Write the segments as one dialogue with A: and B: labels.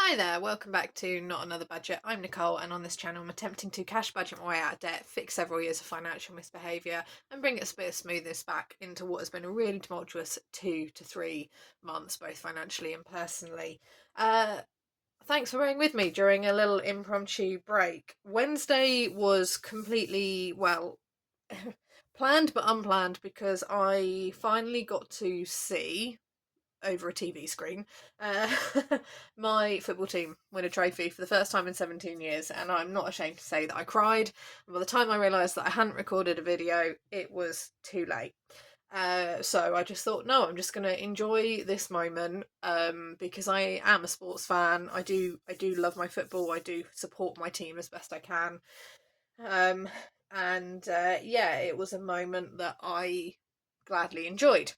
A: Hi there, welcome back to Not Another Budget. I'm Nicole, and on this channel, I'm attempting to cash budget my way out of debt, fix several years of financial misbehaviour, and bring a bit of smoothness back into what has been a really tumultuous 2 to 3 months, both financially and personally. Thanks for being with me during a little impromptu break. Wednesday was completely, well, planned but unplanned because I finally got to see over a TV screen, uh, my football team win a trophy for the first time in 17 years, and I'm not ashamed to say that I cried. And by the time I realised that I hadn't recorded a video, it was too late. So I just thought, no, I'm just going to enjoy this moment because I am a sports fan. I do love my football. I do support my team as best I can. Um, yeah, it was a moment that I gladly enjoyed.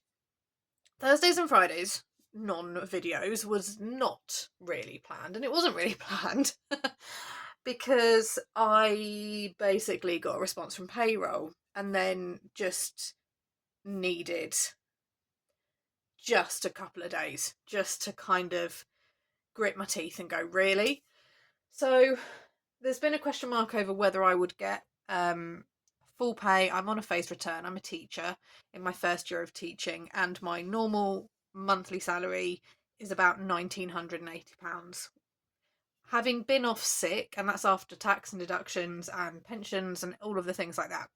A: Thursdays and Fridays non-videos was not really planned, and it wasn't really planned because I basically got a response from payroll and then just needed just a couple of days just to kind of grit my teeth and go, really? So there's been a question mark over whether I would get full pay. I'm on a phased return. I'm a teacher in my first year of teaching, and my normal monthly salary is about £1,980. Having been off sick, and that's after tax and deductions and pensions and all of the things like that.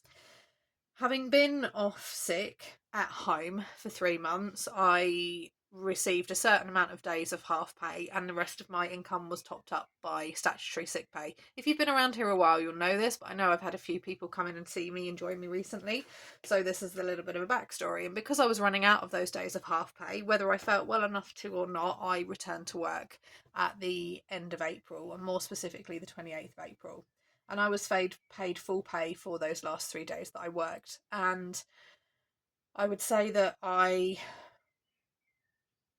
A: Having been off sick at home for 3 months, I received a certain amount of days of half pay, and the rest of my income was topped up by statutory sick pay. If you've been around here a while, you'll know this, but I know I've had a few people come in and see me and join me recently, so this is a little bit of a backstory. And because I was running out of those days of half pay, whether I felt well enough to or not, I returned to work at the end of April, and more specifically the 28th of April, and I was paid full pay for those last 3 days that I worked. And I would say that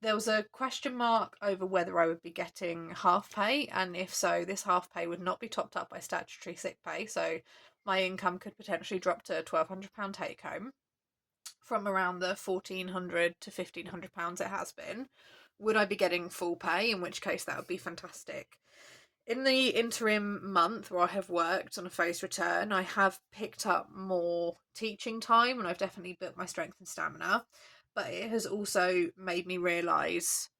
A: there was a question mark over whether I would be getting half pay, and if so, this half pay would not be topped up by statutory sick pay, so my income could potentially drop to £1,200 take home from around the £1,400 to £1,500 it has been. Would I be getting full pay, in which case that would be fantastic. In the interim month where I have worked on a phased return, I have picked up more teaching time, and I've definitely built my strength and stamina. But it has also made me realise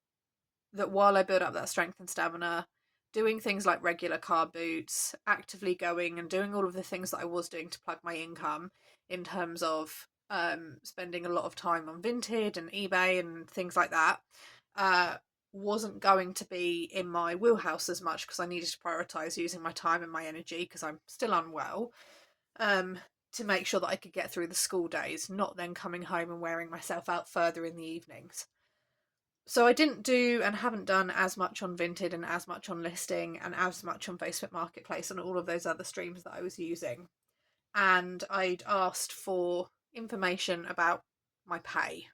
A: that while I build up that strength and stamina, doing things like regular car boots, actively going and doing all of the things that I was doing to plug my income in terms of spending a lot of time on Vinted and eBay and things like that, uh, wasn't going to be in my wheelhouse as much because I needed to prioritise using my time and my energy because I'm still unwell, um, to make sure that I could get through the school days, not then coming home and wearing myself out further in the evenings. So I didn't do and haven't done as much on Vinted and as much on listing and as much on Facebook Marketplace and all of those other streams that I was using. And I'd asked for information about my pay.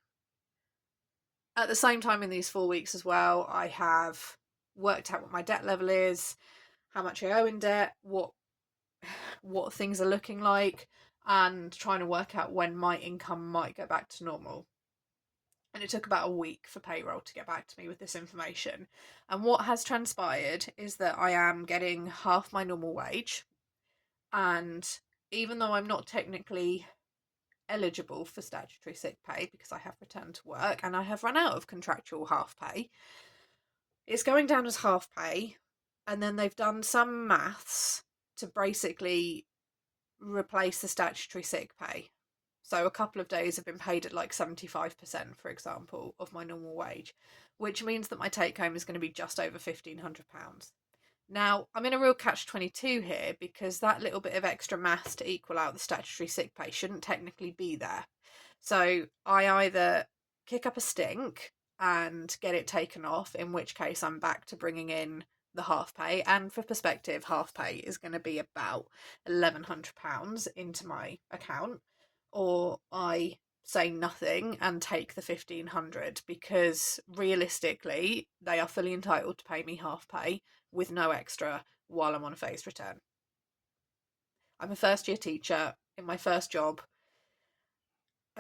A: At the same time, in these 4 weeks as well, I have worked out what my debt level is, how much I owe in debt, what things are looking like, and trying to work out when my income might go back to normal. And it took about a week for payroll to get back to me with this information. And what has transpired is that I am getting half my normal wage. And even though I'm not technically eligible for statutory sick pay because I have returned to work and I have run out of contractual half pay, it's going down as half pay. And then they've done some maths to basically replace the statutory sick pay. So a couple of days have been paid at like 75%, for example, of my normal wage, which means that my take home is going to be just over £1,500. Now, I'm in a real catch-22 here because that little bit of extra maths to equal out the statutory sick pay shouldn't technically be there. So I either kick up a stink and get it taken off, in which case I'm back to bringing in the half pay. And for perspective, half pay is going to be about £1,100 into my account, or I say nothing and take the 1,500 because realistically they are fully entitled to pay me half pay with no extra while I'm on a phased return. I'm a first year teacher in my first job.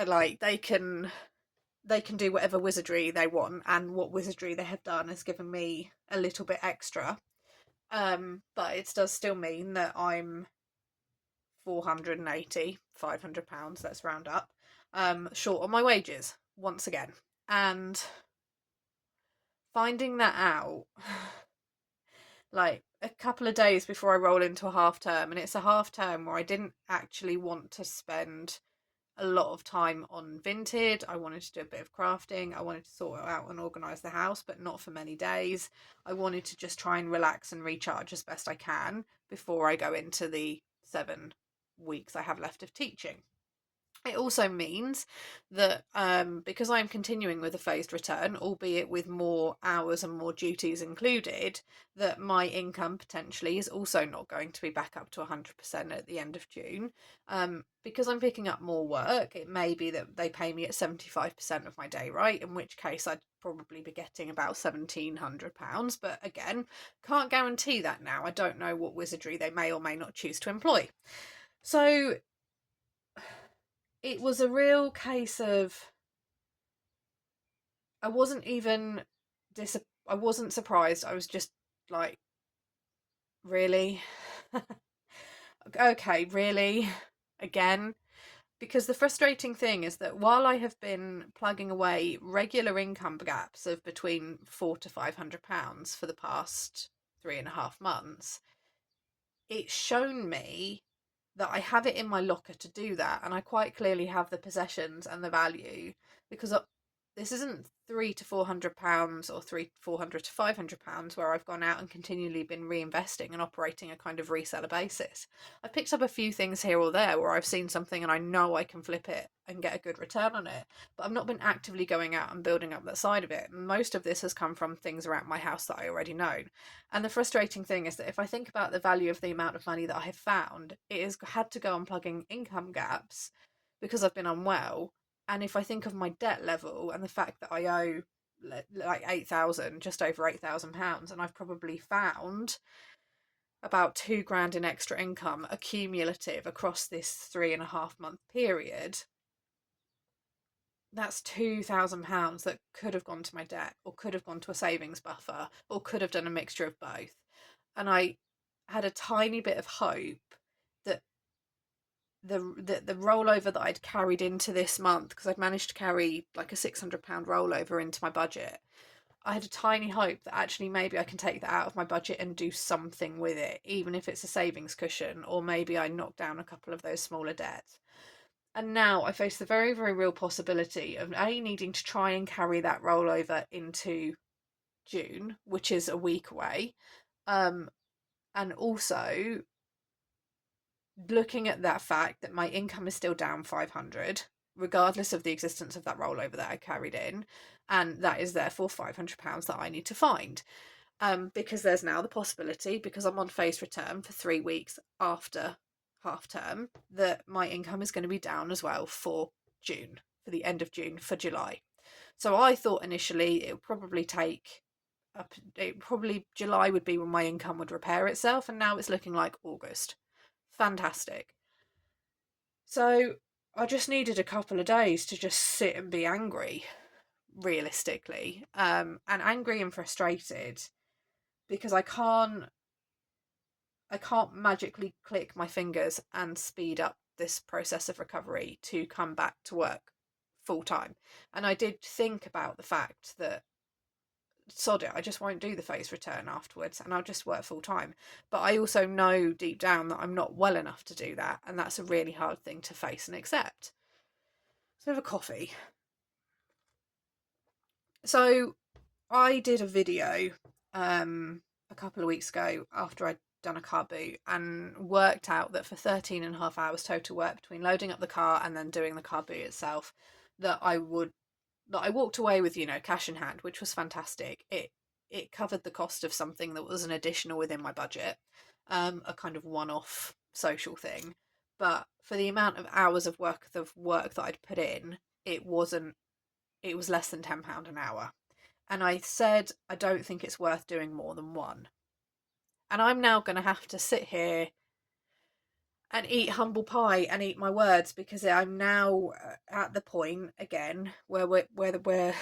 A: Like, they can they can do whatever wizardry they want, and what wizardry they have done has given me a little bit extra. But it does still mean that I'm 480, £500, let's round up, short on my wages once again. And finding that out like a couple of days before I roll into a half term, and it's a half term where I didn't actually want to spend a lot of time on Vinted. I wanted to do a bit of crafting. I wanted to sort out and organise the house, but not for many days. I wanted to just try and relax and recharge as best I can before I go into the 7 weeks I have left of teaching. It also means that because I'm continuing with a phased return, albeit with more hours and more duties included, that my income potentially is also not going to be back up to 100% at the end of June. Because I'm picking up more work, it may be that they pay me at 75% of my day rate, in which case I'd probably be getting about £1,700. But again, can't guarantee that now. I don't know what wizardry they may or may not choose to employ. So it was a real case of I wasn't even I wasn't surprised. I was just like, really? Okay, really? Again? Because the frustrating thing is that while I have been plugging away regular income gaps of between £400 to £500 for the past 3.5 months, it's shown me that I have it in my locker to do that, and I quite clearly have the possessions and the value, because this isn't £300 to £400 or 400 to £500 where I've gone out and continually been reinvesting and operating a kind of reseller basis. I've picked up a few things here or there where I've seen something and I know I can flip it and get a good return on it, but I've not been actively going out and building up that side of it. Most of this has come from things around my house that I already know. And the frustrating thing is that if I think about the value of the amount of money that I have found, it has had to go on plugging income gaps because I've been unwell. And if I think of my debt level and the fact that I owe like 8,000, just over £8,000, and I've probably found about 2 grand in extra income accumulative across this 3.5 month period, that's £2,000 that could have gone to my debt, or could have gone to a savings buffer, or could have done a mixture of both. And I had a tiny bit of hope that the rollover that I'd carried into this month, because I'd managed to carry like a £600 rollover into my budget, I had a tiny hope that actually maybe I can take that out of my budget and do something with it, even if it's a savings cushion, or maybe I knock down a couple of those smaller debts. And now I face the very, very real possibility of needing to try and carry that rollover into June, which is a week away, and also looking at that fact that my income is still down 500 regardless of the existence of that rollover that I carried in, and that is therefore £500 that I need to find, because there's now the possibility, because I'm on phased return for 3 weeks after half term, that my income is going to be down as well for June, for the end of June, for July. So I thought initially it would probably take July would be when my income would repair itself, and now it's looking like August. Fantastic. So I just needed a couple of days to just sit and be angry, realistically, and angry and frustrated, because I can't magically click my fingers and speed up this process of recovery to come back to work full time. And I did think about the fact that, sod it, I just won't do the phase return afterwards and I'll just work full time. But I also know deep down that I'm not well enough to do that, and that's a really hard thing to face and accept. So, have a coffee. So I did a video a couple of weeks ago after I'd done a car boot, and worked out that for 13.5 hours total work between loading up the car and then doing the car boot itself, that I walked away with, cash in hand, which was fantastic. It covered the cost of something that was an additional within my budget, a kind of one-off social thing. But for the amount of hours of work that I'd put in, it was less than £10 an hour. And I said, I don't think it's worth doing more than one. And I'm now going to have to sit here and eat humble pie and eat my words, because I'm now at the point again where we're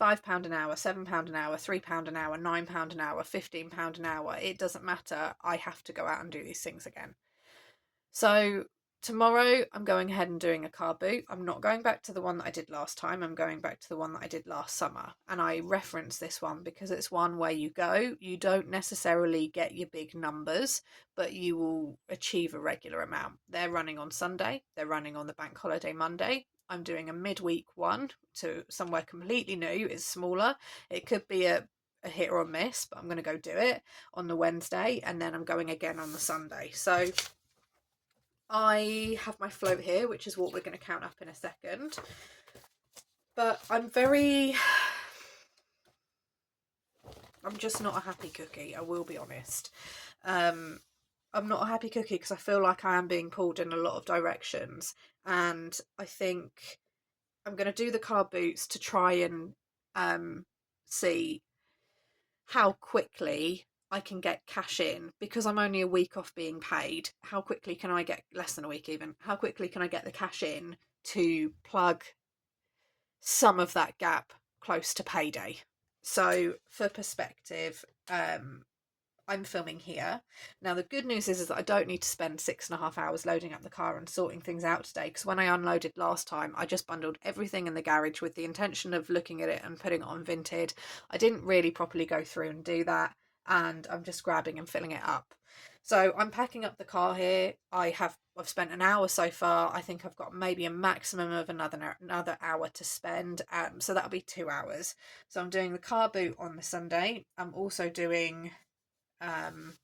A: £5 an hour, £7 an hour, £3 an hour, £9 an hour, £15 an hour. It doesn't matter. I have to go out and do these things again. So tomorrow I'm going ahead and doing a car boot. I'm not going back to the one that I did last time. I'm going back to the one that I did last summer. And I reference this one because it's one where you don't necessarily get your big numbers, but you will achieve a regular amount. They're running on Sunday. They're running on the bank holiday Monday. I'm doing a midweek one to somewhere completely new. It's smaller. It could be a hit or a miss, but I'm going to go do it on the Wednesday, and then I'm going again on the Sunday. So I have my float here, which is what we're going to count up in a second. But I'm just not a happy cookie, I will be honest. I'm not a happy cookie because I feel like I am being pulled in a lot of directions. And I think I'm going to do the car boots to try and see how quickly I can get cash in, because I'm only a week off being paid. How quickly can I get, less than a week even, how quickly can I get the cash in to plug some of that gap close to payday? So for perspective, I'm filming here. Now, the good news is that I don't need to spend 6.5 hours loading up the car and sorting things out today, because when I unloaded last time, I just bundled everything in the garage with the intention of looking at it and putting it on Vinted. I didn't really properly go through and do that, and I'm just grabbing and filling it up. So I'm packing up the car here. I've spent an hour so far. I think I've got maybe a maximum of another hour to spend. So that'll be 2 hours. So I'm doing the car boot on the Sunday. I'm also doing I'm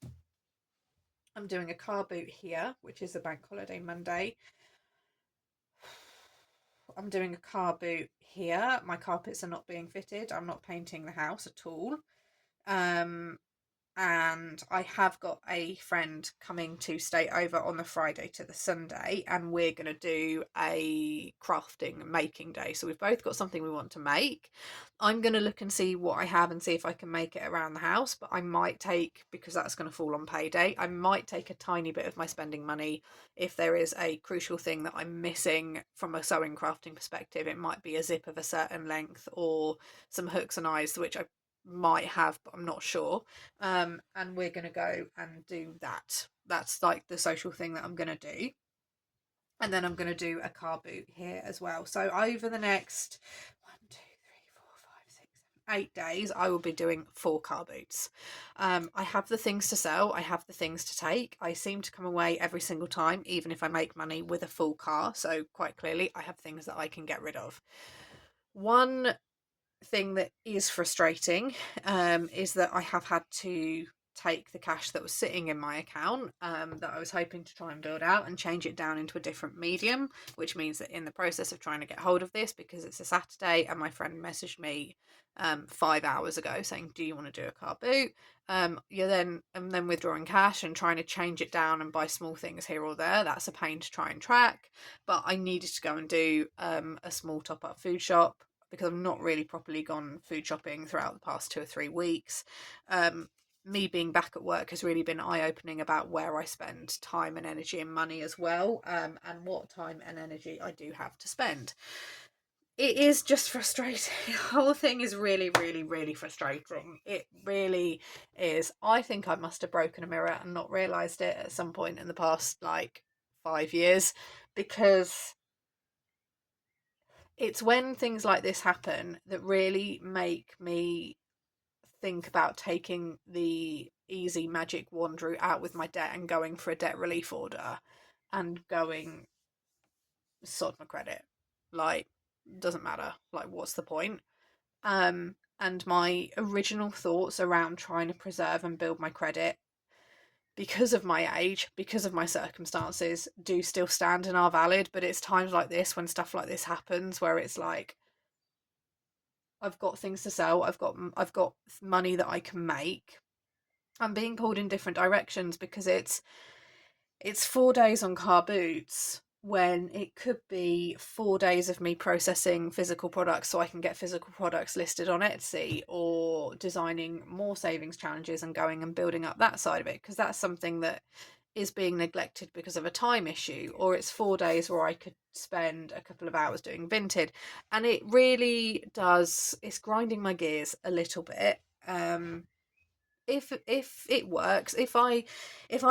A: doing a car boot here, which is a bank holiday Monday. I'm doing a car boot here. My carpets are not being fitted. I'm not painting the house at all. And I have got a friend coming to stay over on the Friday to the Sunday, and we're going to do a crafting and making day. So we've both got something we want to make. I'm going to look and see what I have and see if I can make it around the house, but I might take, because that's going to fall on payday, I might take a tiny bit of my spending money if there is a crucial thing that I'm missing from a sewing crafting perspective. It might be a zip of a certain length or some hooks and eyes, which I might have, but I'm not sure. And we're going to go and do that. That's like the social thing that I'm going to do. And then I'm going to do a car boot here as well. So over the next 8 days, I will be doing 4 car boots. I have the things to sell. I have the things to take. I seem to come away every single time, even if I make money, with a full car. So quite clearly, I have things that I can get rid of. One thing that is frustrating is that I have had to take the cash that was sitting in my account that I was hoping to try and build out and change it down into a different medium, which means that in the process of trying to get hold of this, because it's a Saturday and my friend messaged me 5 hours ago saying, do you want to do a car boot? You're then withdrawing cash and trying to change it down and buy small things here or there. That's a pain to try and track, but I needed to go and do a small top-up food shop, because I've not really properly gone food shopping throughout the past 2 or 3 weeks. Me being back at work has really been eye-opening about where I spend time and energy and money as well, and what time and energy I do have to spend. It is just frustrating. The whole thing is really, really, really frustrating. It really is. I think I must have broken a mirror and not realised it at some point in the past, 5 years, because it's when things like this happen that really make me think about taking the easy magic wand route out with my debt and going for a debt relief order and going, sod my credit. Doesn't matter. What's the point? And my original thoughts around trying to preserve and build my credit, because of my age, because of my circumstances, do still stand and are valid. But it's times like this when stuff like this happens where it's like, I've got things to sell, I've got money that I can make. I'm being pulled in different directions because it's 4 days on car boots when it could be 4 days of me processing physical products so I can get physical products listed on Etsy, or designing more savings challenges and going and building up that side of it, because that's something that is being neglected because of a time issue, or it's 4 days where I could spend a couple of hours doing Vinted. And it really does, it's grinding my gears a little bit. If it works, if I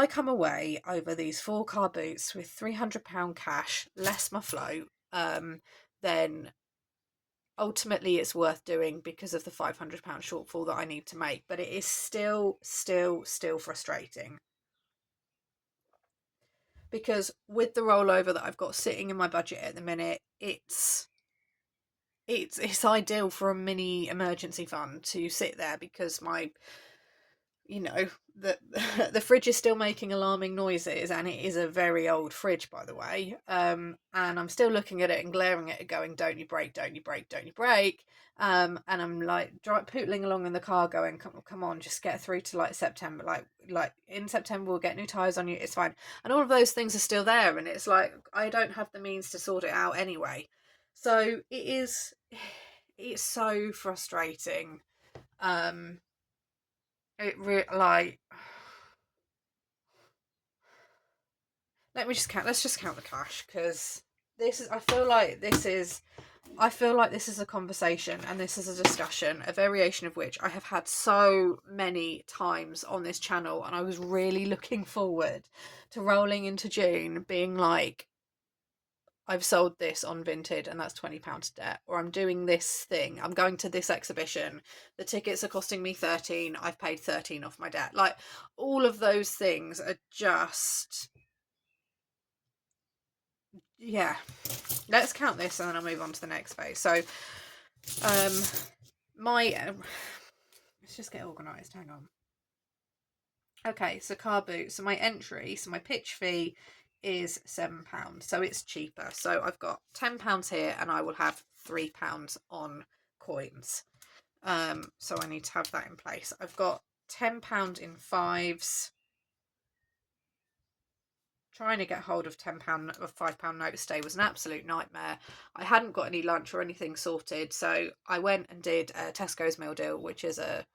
A: come away over these 4 car boots with £300 cash less my float, then ultimately it's worth doing because of the £500 shortfall that I need to make. But it is still frustrating, because with the rollover that I've got sitting in my budget at the minute, it's ideal for a mini emergency fund to sit there, because my, you know, the fridge is still making alarming noises, and it is a very old fridge, by the way. And I'm still looking at it and glaring at it going, don't you break, don't you break, don't you break. And I'm like pootling along in the car going, come on, just get through to like September. Like in September we'll get new tyres on you, it's fine. And all of those things are still there, and it's like I don't have the means to sort it out anyway. So it's so frustrating. Like, let's just count the cash, because I feel like this is a conversation, and this is a discussion, a variation of which I have had so many times on this channel, and I was really looking forward to rolling into June being like, I've sold this on Vinted and that's £20 debt, or I'm doing this thing, I'm going to this exhibition, the tickets are costing me 13, I've paid 13 off my debt. Like, all of those things are just, yeah. Let's count this and then I'll move on to the next phase. So let's just get organised, hang on. Okay, so car boot, so my entry, so my pitch fee is £7, so it's cheaper. So I've got £10 here, and I will have £3 on coins. So I need to have that in place. I've got £10 in fives. Trying to get hold of £10 or £5 notes today was an absolute nightmare. I hadn't got any lunch or anything sorted, so I went and did a Tesco's meal deal, which is a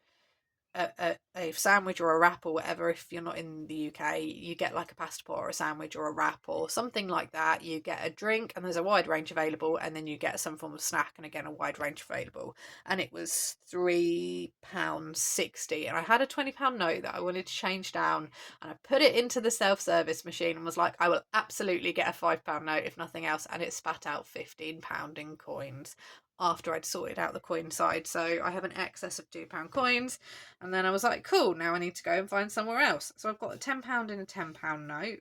A: sandwich or a wrap or whatever. If you're not in the UK, you get like a pasta pot or a sandwich or a wrap or something like that. You get a drink, and there's a wide range available, and then you get some form of snack, and again a wide range available. And it was £3.60, and I had a £20 note that I wanted to change down, and I put it into the self-service machine and was like, I will absolutely get a £5 note if nothing else, and it spat out £15 in coins after I'd sorted out the coin side. So I have an excess of £2 coins. And then I was like, cool, now I need to go and find somewhere else. So I've got a £10 in a £10 note.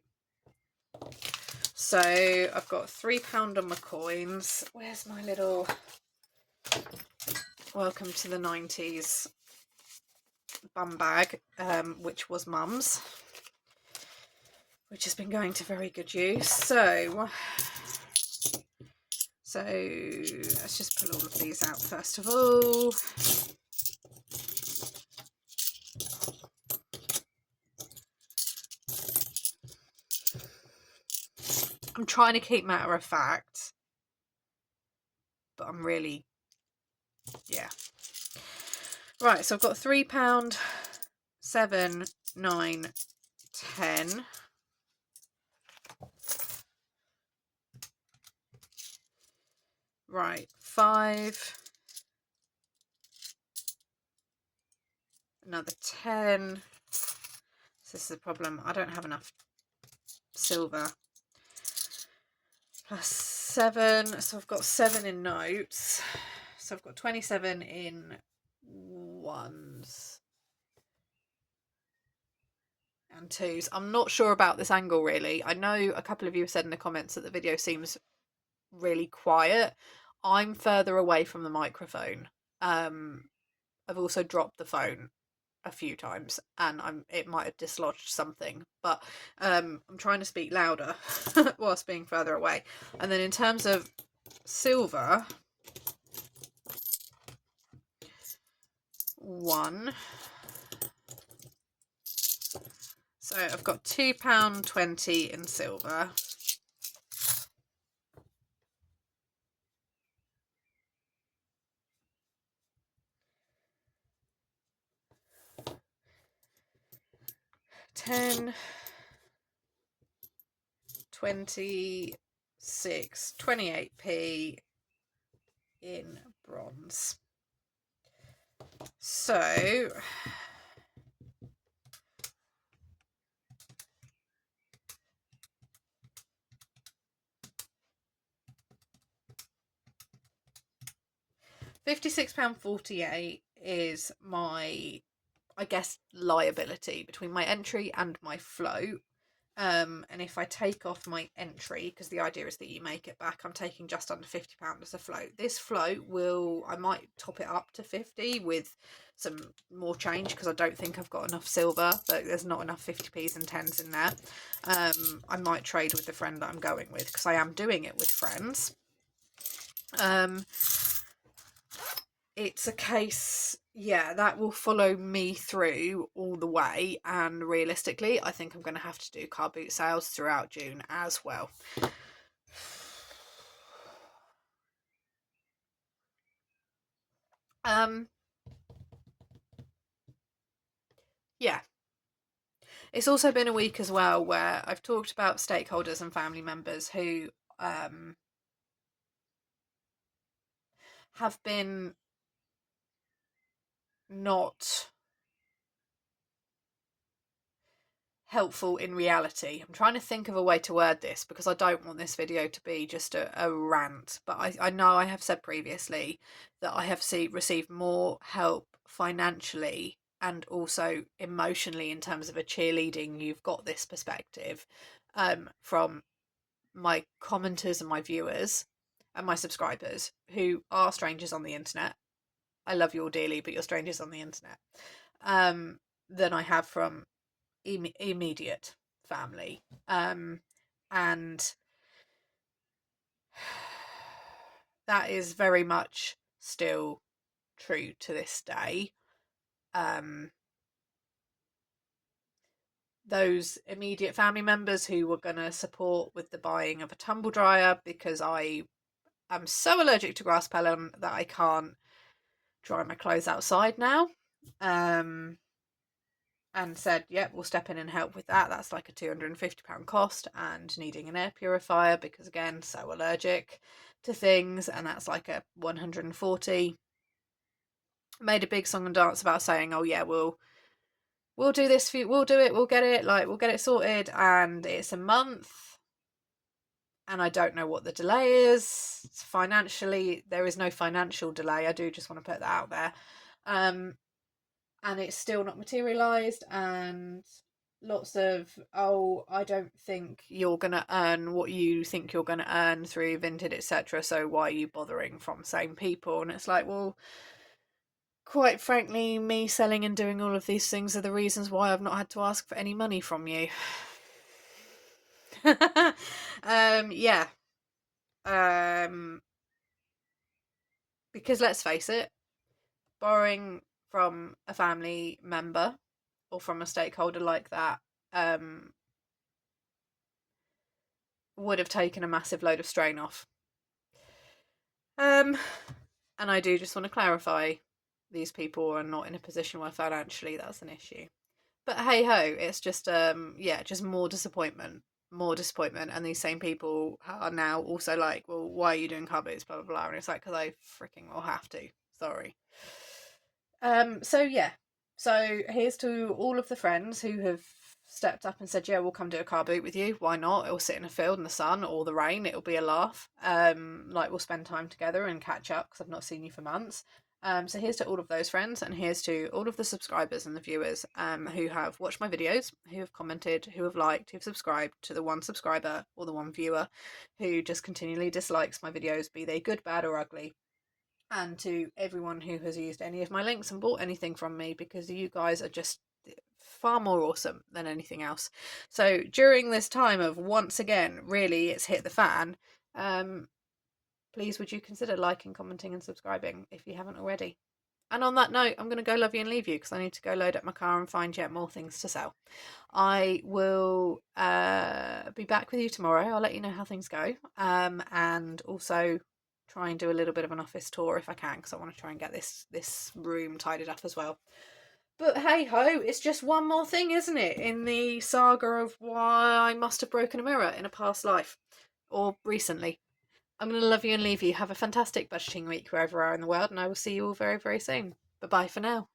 A: So I've got £3 on my coins. Where's my little welcome to the 90s bum bag, which was Mum's, which has been going to very good use. So let's just pull all of these out first of all. I'm trying to keep matter of fact, but I'm really, yeah. Right, so I've got £3, 7, 9, 10. Right, 5. Another 10. So this is the problem. I don't have enough silver. Plus 7. So I've got 7 in notes. So I've got 27 in ones and twos. I'm not sure about this angle really. I know a couple of you have said in the comments that the video seems really quiet. I'm further away from the microphone. I've also dropped the phone a few times, and it might have dislodged something, but I'm trying to speak louder whilst being further away. And then in terms of silver, 1. So I've got £2.20 in silver. £10, 28p in bronze. So £56.48 is my, I guess, liability between my entry and my float. And if I take off my entry, because the idea is that you make it back, I'm taking just under £50 as a float. This float I might top it up to 50 with some more change, because I don't think I've got enough silver, but there's not enough 50p's and 10s in there. I might trade with the friend that I'm going with, because I am doing it with friends. It's a case, yeah, that will follow me through all the way, and realistically I think I'm going to have to do car boot sales throughout June as well. Yeah, it's also been a week as well where I've talked about stakeholders and family members who have been not helpful in reality. I'm trying to think of a way to word this, because I don't want this video to be just a rant, but I know I have said previously that I have received more help financially and also emotionally in terms of a cheerleading, you've got this perspective, from my commenters and my viewers and my subscribers who are strangers on the internet. I love you all dearly, but you're strangers on the internet. Than I have from immediate family. And that is very much still true to this day. Those immediate family members who were going to support with the buying of a tumble dryer, because I am so allergic to grass pollen that I can't dry my clothes outside now, and said, yep, we'll step in and help with that. That's like a £250 cost, and needing an air purifier because, again, so allergic to things, and that's like a 140. Made a big song and dance about saying, oh yeah, we'll do this for you, we'll do it, we'll get it sorted, and it's a month and I don't know what the delay is. Financially, there is no financial delay. I do just want to put that out there. And it's still not materialised, and lots of, oh, I don't think you're going to earn what you think you're going to earn through Vinted, etc., so why are you bothering, from same people. And it's like, well, quite frankly, me selling and doing all of these things are the reasons why I've not had to ask for any money from you. Yeah. Because let's face it, borrowing from a family member or from a stakeholder like that would have taken a massive load of strain off. And I do just want to clarify, these people are not in a position where financially that's an issue. But hey ho, it's just just more disappointment, and these same people are now also like, well, why are you doing car boots, blah blah blah, and it's like, because I freaking will have to, sorry. So yeah, so here's to all of the friends who have stepped up and said, yeah, we'll come do a car boot with you, why not, it'll sit in a field in the sun or the rain, it'll be a laugh, like we'll spend time together and catch up because I've not seen you for months. So here's to all of those friends, and here's to all of the subscribers and the viewers who have watched my videos, who have commented, who have liked, who've subscribed, to the one subscriber or the one viewer who just continually dislikes my videos, be they good, bad or ugly, and to everyone who has used any of my links and bought anything from me, because you guys are just far more awesome than anything else. So during this time of, once again, really it's hit the fan, please would you consider liking, commenting and subscribing if you haven't already. And on that note, I'm going to go love you and leave you, because I need to go load up my car and find yet more things to sell. I will be back with you tomorrow. I'll let you know how things go, and also try and do a little bit of an office tour if I can, because I want to try and get this room tidied up as well. But hey ho, it's just one more thing, isn't it, in the saga of why I must have broken a mirror in a past life or recently. I'm going to love you and leave you. Have a fantastic budgeting week wherever you are in the world, and I will see you all very, very soon. Bye bye for now.